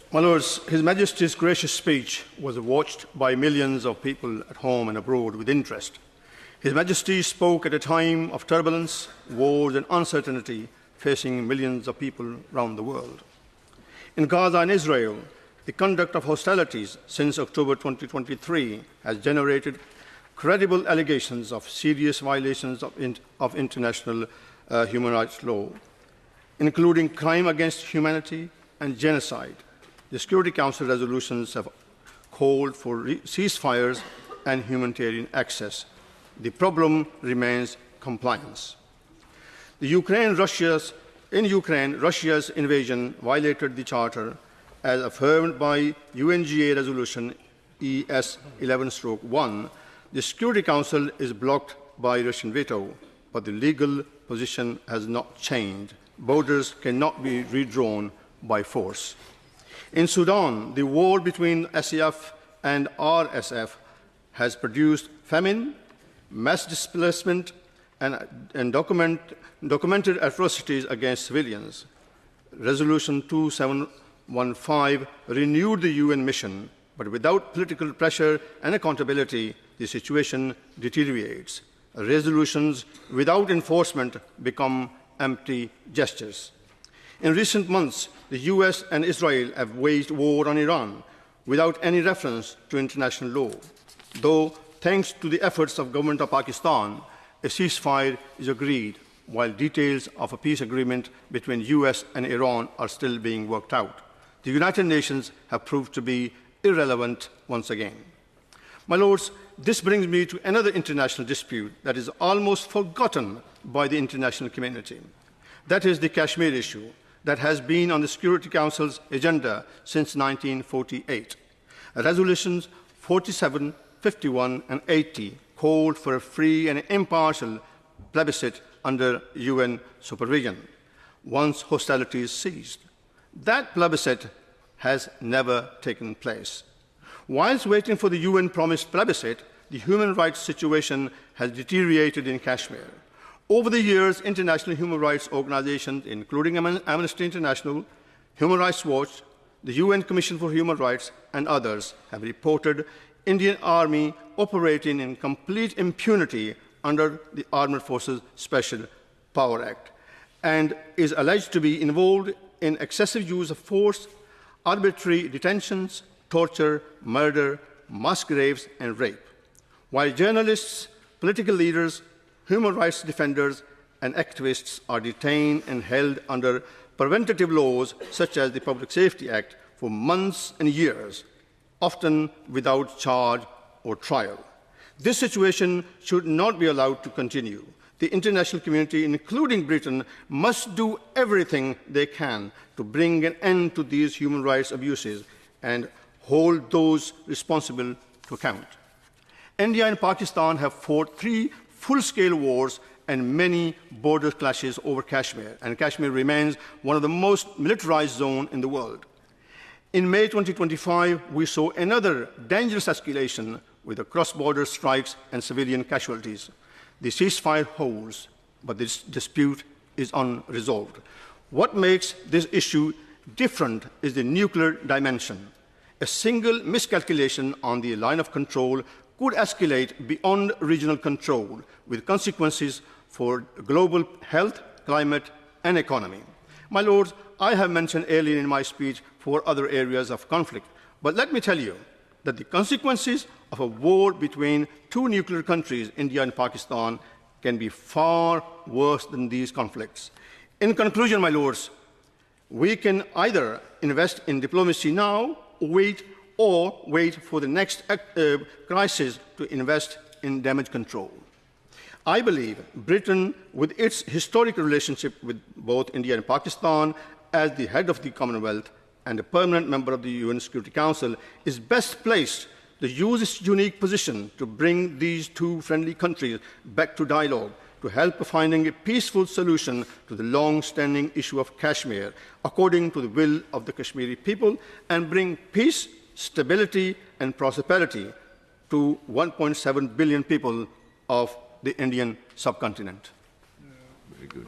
My Lords, His Majesty's gracious speech was watched by millions of people at home and abroad with interest. His Majesty spoke at a time of turbulence, wars and uncertainty facing millions of people around the world. In Gaza and Israel, the conduct of hostilities since October 2023 has generated credible allegations of serious violations of international human rights law, including crime against humanity and genocide. The Security Council resolutions have called for ceasefires and humanitarian access. The problem remains compliance. In Ukraine, Russia's invasion violated the Charter as affirmed by UNGA Resolution ES 11/1. The Security Council is blocked by Russian veto, but the legal position has not changed. Borders cannot be redrawn by force. In Sudan, the war between SAF and RSF has produced famine, mass displacement, and documented atrocities against civilians. Resolution 2715 renewed the UN mission, but without political pressure and accountability, the situation deteriorates. Resolutions without enforcement become empty gestures. In recent months, the US and Israel have waged war on Iran without any reference to international law. Though, thanks to the efforts of the government of Pakistan, a ceasefire is agreed, while details of a peace agreement between the US and Iran are still being worked out. The United Nations have proved to be irrelevant once again. My Lords, this brings me to another international dispute that is almost forgotten by the international community. That is the Kashmir issue that has been on the Security Council's agenda since 1948. Resolutions 47, 51, and 80 called for a free and impartial plebiscite under UN supervision once hostilities ceased. That plebiscite has never taken place. Whilst waiting for the UN-promised plebiscite, the human rights situation has deteriorated in Kashmir. Over the years, international human rights organizations, including Amnesty International, Human Rights Watch, the UN Commission for Human Rights, and others, have reported Indian Army operating in complete impunity under the Armed Forces Special Power Act, and is alleged to be involved in excessive use of force, arbitrary detentions, torture, murder, mass graves, and rape. While journalists, political leaders, human rights defenders, and activists are detained and held under preventative laws such as the Public Safety Act for months and years, often without charge or trial. This situation should not be allowed to continue. The international community, including Britain, must do everything they can to bring an end to these human rights abuses and hold those responsible to account. India and Pakistan have fought 3 full-scale wars and many border clashes over Kashmir, and Kashmir remains one of the most militarized zones in the world. In May 2025, we saw another dangerous escalation with the cross-border strikes and civilian casualties. The ceasefire holds, but this dispute is unresolved. What makes this issue different is the nuclear dimension. A single miscalculation on the line of control could escalate beyond regional control, with consequences for global health, climate, and economy. My Lords, I have mentioned earlier in my speech 4 other areas of conflict, but let me tell you that the consequences of a war between 2 nuclear countries, India and Pakistan, can be far worse than these conflicts. In conclusion, my Lords, we can either invest in diplomacy now or wait for the next crisis to invest in damage control. I believe Britain, with its historic relationship with both India and Pakistan as the head of the Commonwealth and a permanent member of the UN Security Council, is best placed to use its unique position to bring these 2 friendly countries back to dialogue, to help finding a peaceful solution to the long-standing issue of Kashmir, according to the will of the Kashmiri people, and bring peace, stability, and prosperity to 1.7 billion people of the Indian subcontinent. Very good.